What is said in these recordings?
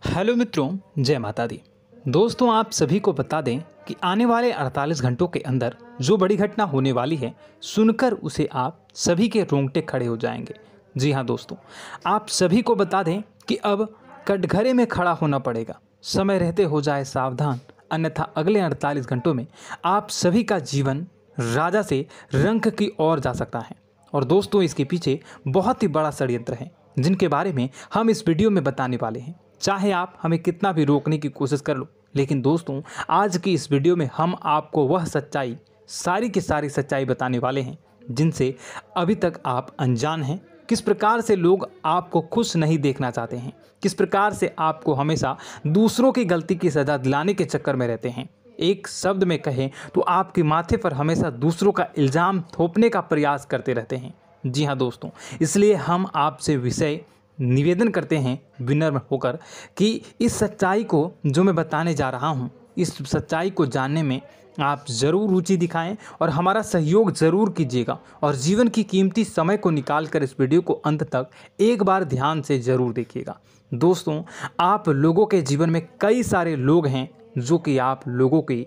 Hello मित्रों, जय माता दी। दोस्तों, आप सभी को बता दें कि आने वाले 48 घंटों के अंदर जो बड़ी घटना होने वाली है, सुनकर उसे आप सभी के रोंगटे खड़े हो जाएंगे। जी हाँ दोस्तों, आप सभी को बता दें कि अब कटघरे में खड़ा होना पड़ेगा। समय रहते हो जाए सावधान, अन्यथा अगले 48 घंटों में आप सभी का जीवन राजा से रंक की ओर जा सकता है। और दोस्तों, इसके पीछे बहुत ही बड़ा षड्यंत्र है, जिनके बारे में हम इस वीडियो में बताने वाले हैं। चाहे आप हमें कितना भी रोकने की कोशिश कर लो, लेकिन दोस्तों, आज की इस वीडियो में हम आपको वह सच्चाई, सारी की सारी सच्चाई बताने वाले हैं जिनसे अभी तक आप अनजान हैं। किस प्रकार से लोग आपको खुश नहीं देखना चाहते हैं, किस प्रकार से आपको हमेशा दूसरों की गलती की सज़ा दिलाने के चक्कर में रहते हैं। एक शब्द में कहें तो आपके माथे पर हमेशा दूसरों का इल्ज़ाम थोपने का प्रयास करते रहते हैं। जी हाँ दोस्तों, इसलिए हम आपसे विषय निवेदन करते हैं विनम्र होकर कि इस सच्चाई को जो मैं बताने जा रहा हूँ, इस सच्चाई को जानने में आप ज़रूर रुचि दिखाएं और हमारा सहयोग ज़रूर कीजिएगा। और जीवन की कीमती समय को निकाल कर इस वीडियो को अंत तक एक बार ध्यान से ज़रूर देखिएगा। दोस्तों, आप लोगों के जीवन में कई सारे लोग हैं जो कि आप लोगों की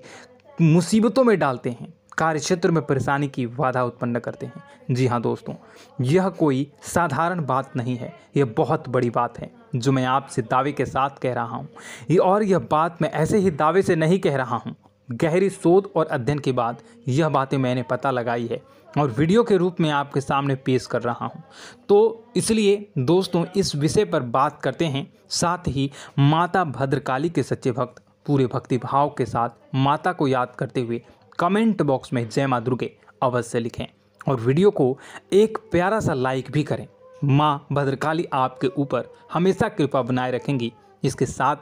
मुसीबतों में डालते हैं, कार्य क्षेत्र में परेशानी की बाधा उत्पन्न करते हैं। जी हाँ दोस्तों, यह कोई साधारण बात नहीं है, यह बहुत बड़ी बात है जो मैं आपसे दावे के साथ कह रहा हूँ। यह बात मैं ऐसे ही दावे से नहीं कह रहा हूँ। गहरी शोध और अध्ययन के बाद यह बातें मैंने पता लगाई है और वीडियो के रूप में आपके सामने पेश कर रहा हूँ। तो इसलिए दोस्तों, इस विषय पर बात करते हैं। साथ ही माता भद्रकाली के सच्चे भक्त पूरे भक्ति भाव के साथ माता को याद करते हुए कमेंट बॉक्स में जय मां दुर्गे अवश्य लिखें और वीडियो को एक प्यारा सा लाइक भी करें। मां भद्रकाली आपके ऊपर हमेशा कृपा बनाए रखेंगी। इसके साथ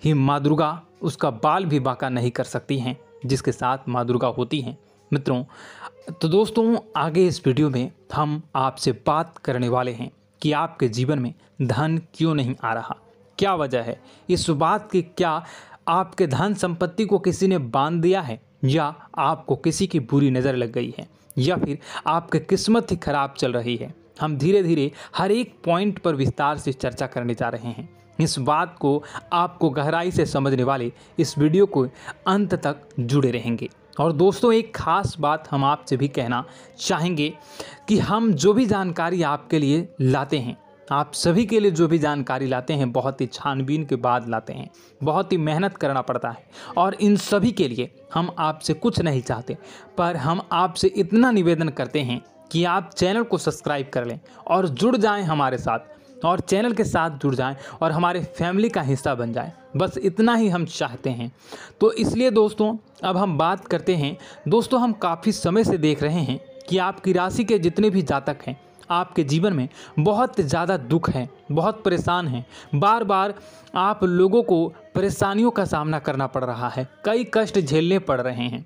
ही मां दुर्गा उसका बाल भी बांका नहीं कर सकती हैं, जिसके साथ मां दुर्गा होती हैं। मित्रों, तो दोस्तों, आगे इस वीडियो में हम आपसे बात करने वाले हैं कि आपके जीवन में धन क्यों नहीं आ रहा, क्या वजह है इस बात की। क्या आपके धन संपत्ति को किसी ने बांध दिया है, या आपको किसी की बुरी नज़र लग गई है, या फिर आपकी किस्मत ही खराब चल रही है। हम धीरे धीरे हर एक पॉइंट पर विस्तार से चर्चा करने जा रहे हैं। इस बात को आपको गहराई से समझने वाले इस वीडियो को अंत तक जुड़े रहेंगे। और दोस्तों, एक खास बात हम आपसे भी कहना चाहेंगे कि हम जो भी जानकारी आपके लिए लाते हैं, आप सभी के लिए जो भी जानकारी लाते हैं, बहुत ही छानबीन के बाद लाते हैं, बहुत ही मेहनत करना पड़ता है। और इन सभी के लिए हम आपसे कुछ नहीं चाहते, पर हम आपसे इतना निवेदन करते हैं कि आप चैनल को सब्सक्राइब कर लें और जुड़ जाएं हमारे साथ, और चैनल के साथ जुड़ जाएं और हमारे फैमिली का हिस्सा बन जाएं। बस इतना ही हम चाहते हैं। तो इसलिए दोस्तों, अब हम बात करते हैं। दोस्तों, हम काफ़ी समय से देख रहे हैं कि आपकी राशि के जितने भी जातक हैं, आपके जीवन में बहुत ज़्यादा दुख है, बहुत परेशान हैं। बार बार आप लोगों को परेशानियों का सामना करना पड़ रहा है, कई कष्ट झेलने पड़ रहे हैं।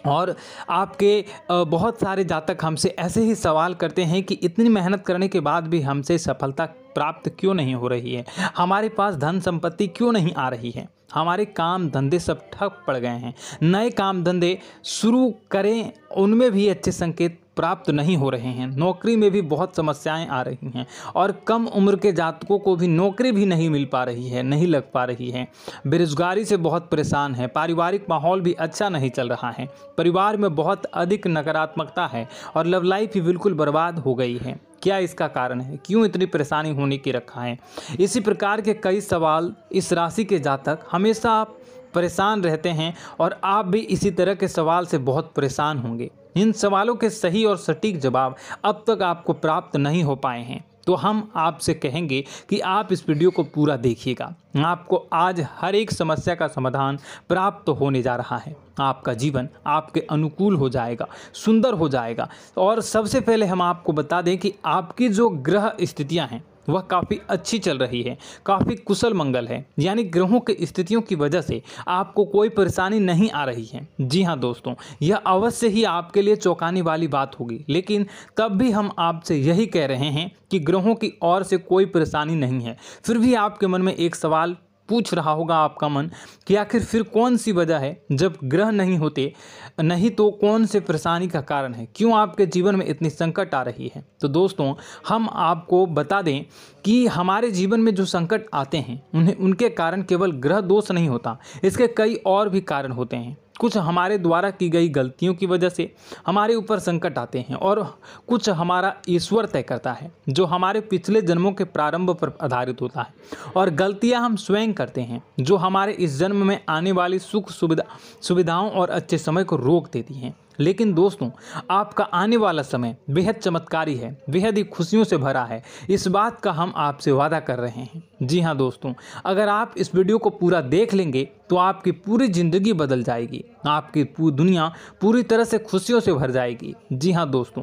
और आपके बहुत सारे जातक हमसे ऐसे ही सवाल करते हैं कि इतनी मेहनत करने के बाद भी हमसे सफलता प्राप्त क्यों नहीं हो रही है, हमारे पास धन संपत्ति क्यों नहीं आ रही है, हमारे काम धंधे सब ठप पड़ गए हैं, नए काम धंधे शुरू करें उनमें भी अच्छे संकेत प्राप्त नहीं हो रहे हैं, नौकरी में भी बहुत समस्याएं आ रही हैं, और कम उम्र के जातकों को भी नौकरी भी नहीं मिल पा रही है, नहीं लग पा रही है, बेरोजगारी से बहुत परेशान है, पारिवारिक माहौल भी अच्छा नहीं चल रहा है, परिवार में बहुत अधिक नकारात्मकता है, और लव लाइफ भी बिल्कुल बर्बाद हो गई है। क्या इसका कारण है, क्यों इतनी परेशानी होने की रखा है? इसी प्रकार के कई सवाल इस राशि के जातक हमेशा आप परेशान रहते हैं, और आप भी इसी तरह के सवाल से बहुत परेशान होंगे। इन सवालों के सही और सटीक जवाब अब तक आपको प्राप्त नहीं हो पाए हैं, तो हम आपसे कहेंगे कि आप इस वीडियो को पूरा देखिएगा। आपको आज हर एक समस्या का समाधान प्राप्त होने जा रहा है। आपका जीवन आपके अनुकूल हो जाएगा, सुंदर हो जाएगा। और सबसे पहले हम आपको बता दें कि आपकी जो ग्रह स्थितियां हैं वह काफ़ी अच्छी चल रही है, काफ़ी कुशल मंगल है, यानी ग्रहों की स्थितियों की वजह से आपको कोई परेशानी नहीं आ रही है। जी हाँ दोस्तों, यह अवश्य ही आपके लिए चौंकाने वाली बात होगी, लेकिन तब भी हम आपसे यही कह रहे हैं कि ग्रहों की ओर से कोई परेशानी नहीं है। फिर भी आपके मन में एक सवाल पूछ रहा होगा आपका मन कि आखिर फिर कौन सी वजह है, जब ग्रह नहीं होते नहीं तो कौन से परेशानी का कारण है, क्यों आपके जीवन में इतनी संकट आ रही है। तो दोस्तों हम आपको बता दें कि हमारे जीवन में जो संकट आते हैं उनके कारण केवल ग्रह दोष नहीं होता, इसके कई और भी कारण होते हैं। कुछ हमारे द्वारा की गई गलतियों की वजह से हमारे ऊपर संकट आते हैं और कुछ हमारा ईश्वर तय करता है, जो हमारे पिछले जन्मों के प्रारंभ पर आधारित होता है। और गलतियां हम स्वयं करते हैं, जो हमारे इस जन्म में आने वाली सुख सुविधाओं और अच्छे समय को रोक देती हैं। लेकिन दोस्तों आपका आने वाला समय बेहद चमत्कारी है, बेहद ही खुशियों से भरा है, इस बात का हम आपसे वादा कर रहे हैं। जी हाँ दोस्तों, अगर आप इस वीडियो को पूरा देख लेंगे तो आपकी पूरी ज़िंदगी बदल जाएगी, आपकी पूरी दुनिया पूरी तरह से खुशियों से भर जाएगी। जी हाँ दोस्तों,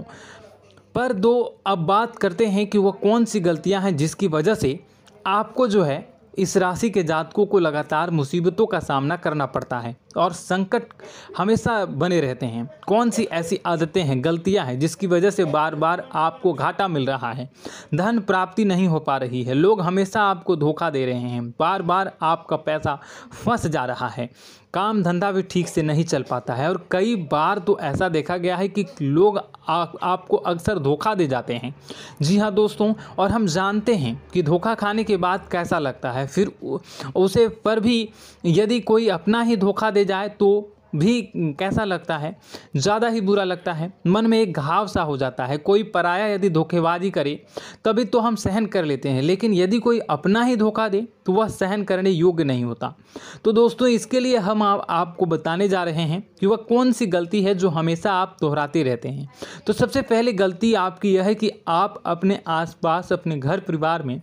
पर अब बात करते हैं कि वह कौन सी गलतियाँ हैं जिसकी वजह से आपको जो है इस राशि के जातकों को लगातार मुसीबतों का सामना करना पड़ता है और संकट हमेशा बने रहते हैं। कौन सी ऐसी आदतें हैं, गलतियां हैं जिसकी वजह से बार बार आपको घाटा मिल रहा है, धन प्राप्ति नहीं हो पा रही है, लोग हमेशा आपको धोखा दे रहे हैं, बार बार आपका पैसा फंस जा रहा है, काम धंधा भी ठीक से नहीं चल पाता है और कई बार तो ऐसा देखा गया है कि लोग आपको अक्सर धोखा दे जाते हैं। जी हाँ दोस्तों, और हम जानते हैं कि धोखा खाने के बाद कैसा लगता है, फिर उसे पर भी यदि कोई अपना ही धोखा दे जाए तो भी कैसा लगता है, ज़्यादा ही बुरा लगता है, मन में एक घाव सा हो जाता है। कोई पराया यदि धोखेबाजी करे तभी तो हम सहन कर लेते हैं, लेकिन यदि कोई अपना ही धोखा दे तो वह सहन करने योग्य नहीं होता। तो दोस्तों इसके लिए हम आपको बताने जा रहे हैं कि वह कौन सी गलती है जो हमेशा आप दोहराते रहते हैं। तो सबसे पहले गलती आपकी यह है कि आप अपने आसपास, अपने घर परिवार में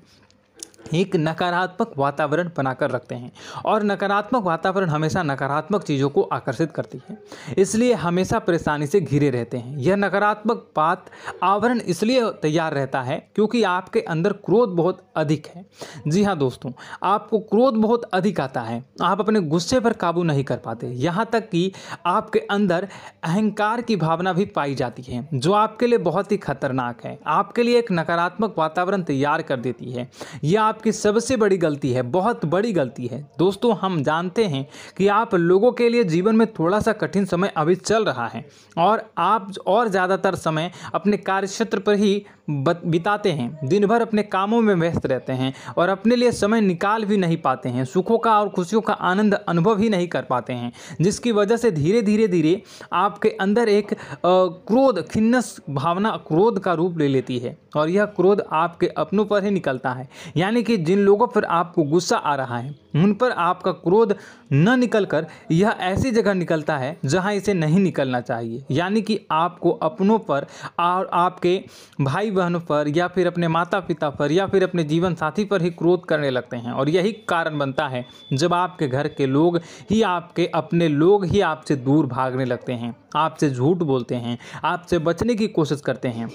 एक नकारात्मक वातावरण बनाकर रखते हैं और नकारात्मक वातावरण हमेशा नकारात्मक चीज़ों को आकर्षित करती है, इसलिए हमेशा परेशानी से घिरे रहते हैं। यह नकारात्मक आवरण इसलिए तैयार रहता है क्योंकि आपके अंदर क्रोध बहुत अधिक है। जी हाँ दोस्तों, आपको क्रोध बहुत अधिक आता है, आप अपने गुस्से पर काबू नहीं कर पाते, यहाँ तक कि आपके अंदर अहंकार की भावना भी पाई जाती है, जो आपके लिए बहुत ही खतरनाक है, आपके लिए एक नकारात्मक वातावरण तैयार कर देती है। यह आपकी सबसे बड़ी गलती है, बहुत बड़ी गलती है। दोस्तों हम जानते हैं कि आप लोगों के लिए जीवन में थोड़ा सा कठिन समय अभी चल रहा है और आप और ज़्यादातर समय अपने कार्यक्षेत्र पर ही बिताते हैं, दिन भर अपने कामों में व्यस्त रहते हैं और अपने लिए समय निकाल भी नहीं पाते हैं, सुखों का और खुशियों का आनंद अनुभव ही नहीं कर पाते हैं, जिसकी वजह से धीरे धीरे आपके अंदर एक क्रोध, खिन्नस भावना क्रोध का रूप ले लेती है और यह क्रोध आपके अपनों पर ही निकलता है। यानी कि जिन लोगों पर आपको गुस्सा आ रहा है उन पर आपका क्रोध न निकलकर यह ऐसी जगह निकलता है जहां इसे नहीं निकलना चाहिए, यानी कि आपको अपनों पर और आपके भाई बहनों पर या फिर अपने माता पिता पर या फिर अपने जीवन साथी पर ही क्रोध करने लगते हैं। और यही कारण बनता है जब आपके घर के लोग ही, आपके अपने लोग ही आपसे दूर भागने लगते हैं, आपसे झूठ बोलते हैं, आपसे बचने की कोशिश करते हैं,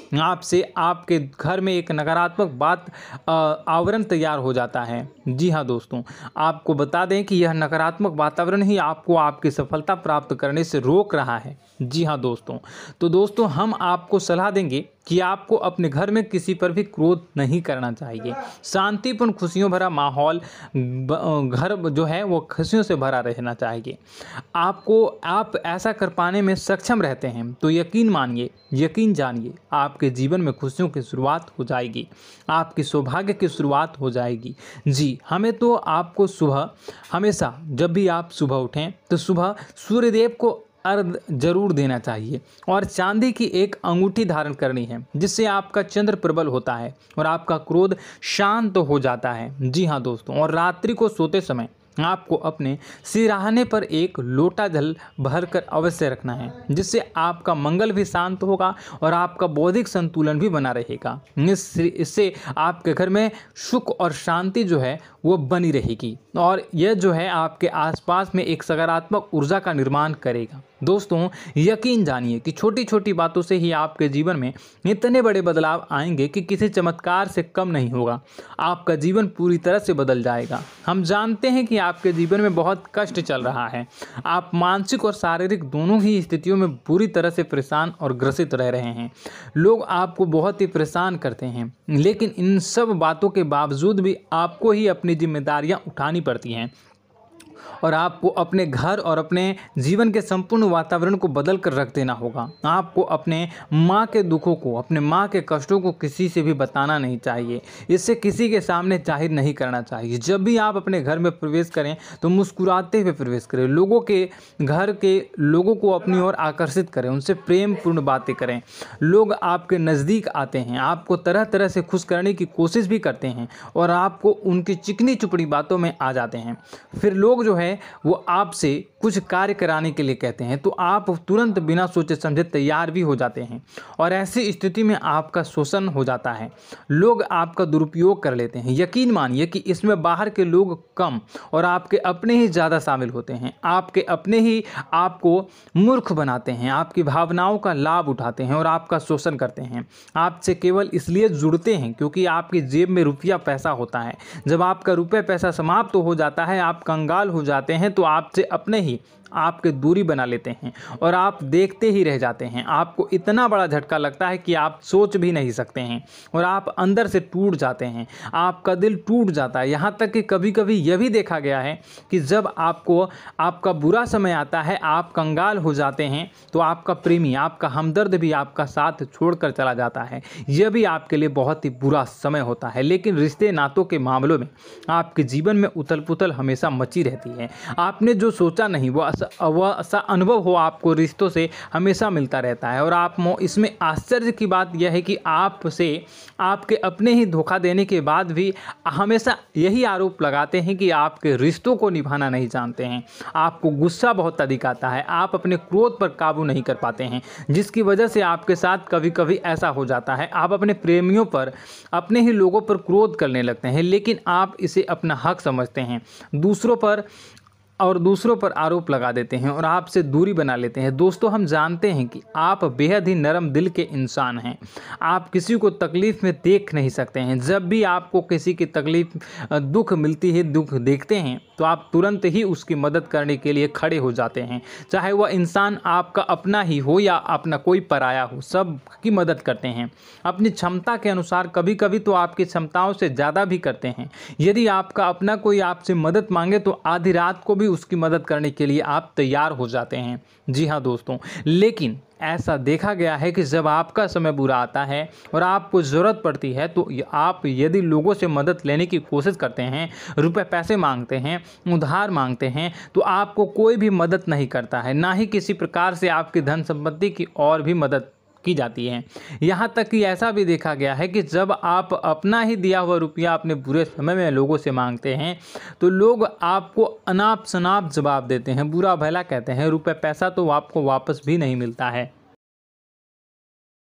आपके घर में एक नकारात्मक आवरण तैयार हो जाता है। जी हाँ दोस्तों, आपको बता दें कि यह नकारात्मक वातावरण ही आपको आपकी सफलता प्राप्त करने से रोक रहा है। जी हाँ दोस्तों, तो दोस्तों हम आपको सलाह देंगे कि आपको अपने घर में किसी पर भी क्रोध नहीं करना चाहिए। शांतिपूर्ण खुशियों भरा माहौल, घर जो है वो खुशियों से भरा रहना चाहिए। आप ऐसा कर पाने में सक्षम रहते हैं तो यकीन मानिए, यकीन जानिए, आपके जीवन में खुशियों की शुरुआत हो जाएगी, आपकी सौभाग्य की शुरुआत हो जाएगी। जी, हमें तो आपको सुबह, हमेशा जब भी आप सुबह उठें तो सुबह सूर्यदेव को अर्घ जरूर देना चाहिए और चांदी की एक अंगूठी धारण करनी है, जिससे आपका चंद्र प्रबल होता है और आपका क्रोध शांत हो जाता है। जी हाँ दोस्तों, और रात्रि को सोते समय आपको अपने सिरहाने पर एक लोटा जल भरकर अवश्य रखना है, जिससे आपका मंगल भी शांत होगा और आपका बौद्धिक संतुलन भी बना रहेगा। इससे आपके घर में सुख और शांति जो है वो बनी रहेगी और यह जो है आपके आसपास में एक सकारात्मक ऊर्जा का निर्माण करेगा। दोस्तों यकीन जानिए कि छोटी छोटी बातों से ही आपके जीवन में इतने बड़े बदलाव आएंगे कि किसी चमत्कार से कम नहीं होगा। आपका जीवन पूरी तरह से बदल जाएगा। हम जानते हैं कि आपके जीवन में बहुत कष्ट चल रहा है। आप मानसिक और शारीरिक दोनों ही स्थितियों में बुरी तरह से परेशान और ग्रसित रह रहे हैं। लोग आपको बहुत ही परेशान करते हैं, लेकिन इन सब बातों के बावजूद भी आपको ही अपनी जिम्मेदारियां उठानी पड़ती हैं और आपको अपने घर और अपने जीवन के संपूर्ण वातावरण को बदल कर रख देना होगा। आपको अपने माँ के दुखों को, अपने माँ के कष्टों को किसी से भी बताना नहीं चाहिए। इससे किसी के सामने जाहिर नहीं करना चाहिए। जब भी आप अपने घर में प्रवेश करें तो मुस्कुराते हुए प्रवेश करें। लोगों के घर के लोगों को अपनी ओर आकर्षित करें, उनसे प्रेमपूर्ण बातें करें। लोग आपके नज़दीक आते हैं, आपको तरह तरह से खुश करने की कोशिश भी करते हैं और आपको उनकी चिकनी चुपड़ी बातों में आ जाते हैं। फिर लोग जो है वो आपसे कुछ कार्य कराने के लिए कहते हैं तो आप तुरंत बिना सोचे समझे तैयार भी हो जाते हैं और ऐसी स्थिति में आपका शोषण हो जाता है। लोग आपका दुरुपयोग कर लेते हैं। यकीन मानिए कि इसमें बाहर के लोग कम और आपके अपने ही ज़्यादा शामिल होते हैं। आपके अपने ही आपको मूर्ख बनाते हैं, आपकी भावनाओं का लाभ उठाते हैं और आपका शोषण करते हैं। आपसे केवल इसलिए जुड़ते हैं क्योंकि आपकी जेब में रुपया पैसा होता है। जब आपका रुपया पैसा समाप्त हो जाता है, आप कंगाल हो जाते हैं तो आपसे अपने ही आपके दूरी बना लेते हैं और आप देखते ही रह जाते हैं। आपको इतना बड़ा झटका लगता है कि आप सोच भी नहीं सकते हैं और आप अंदर से टूट जाते हैं। आपका दिल टूट जाता है। यहाँ तक कि कभी कभी यह भी देखा गया है कि जब आपको आपका बुरा समय आता है, आप कंगाल हो जाते हैं तो आपका प्रेमी, आपका हमदर्द भी आपका साथ छोड़कर चला जाता है। यह भी आपके लिए बहुत ही बुरा समय होता है। लेकिन रिश्ते नातों के मामलों में आपके जीवन में उथल पुथल हमेशा मची रहती है। आपने जो सोचा नहीं वो ऐसा अनुभव हो आपको रिश्तों से हमेशा मिलता रहता है। और आप इसमें आश्चर्य की बात यह है कि आपसे आपके अपने ही धोखा देने के बाद भी हमेशा यही आरोप लगाते हैं कि आपके रिश्तों को निभाना नहीं जानते हैं। आपको गुस्सा बहुत अधिक आता है, आप अपने क्रोध पर काबू नहीं कर पाते हैं, जिसकी वजह से आपके साथ कभी कभी ऐसा हो जाता है आप अपने प्रेमियों पर, अपने ही लोगों पर क्रोध करने लगते हैं। लेकिन आप इसे अपना हक समझते हैं, दूसरों पर आरोप लगा देते हैं और आपसे दूरी बना लेते हैं। दोस्तों हम जानते हैं कि आप बेहद ही नरम दिल के इंसान हैं। आप किसी को तकलीफ़ में देख नहीं सकते हैं। जब भी आपको किसी की तकलीफ़, दुख मिलती है, दुख देखते हैं तो आप तुरंत ही उसकी मदद करने के लिए खड़े हो जाते हैं। चाहे वह इंसान आपका अपना ही हो या अपना कोई पराया हो, सब की मदद करते हैं अपनी क्षमता के अनुसार। कभी कभी तो आपकी क्षमताओं से ज़्यादा भी करते हैं। यदि आपका अपना कोई आपसे मदद मांगे तो आधी रात को भी उसकी मदद करने के लिए आप तैयार हो जाते हैं। जी हाँ दोस्तों, लेकिन ऐसा देखा गया है कि जब आपका समय बुरा आता है और आपको ज़रूरत पड़ती है तो आप यदि लोगों से मदद लेने की कोशिश करते हैं, रुपए पैसे मांगते हैं, उधार मांगते हैं, तो आपको कोई भी मदद नहीं करता है। ना ही किसी प्रकार से आपकी धन संपत्ति की और भी मदद की जाती है। यहाँ तक कि ऐसा भी देखा गया है कि जब आप अपना ही दिया हुआ रुपया अपने बुरे समय में लोगों से मांगते हैं तो लोग आपको अनाप शनाप जवाब देते हैं, बुरा भला कहते हैं। रुपये पैसा तो आपको वापस भी नहीं मिलता है।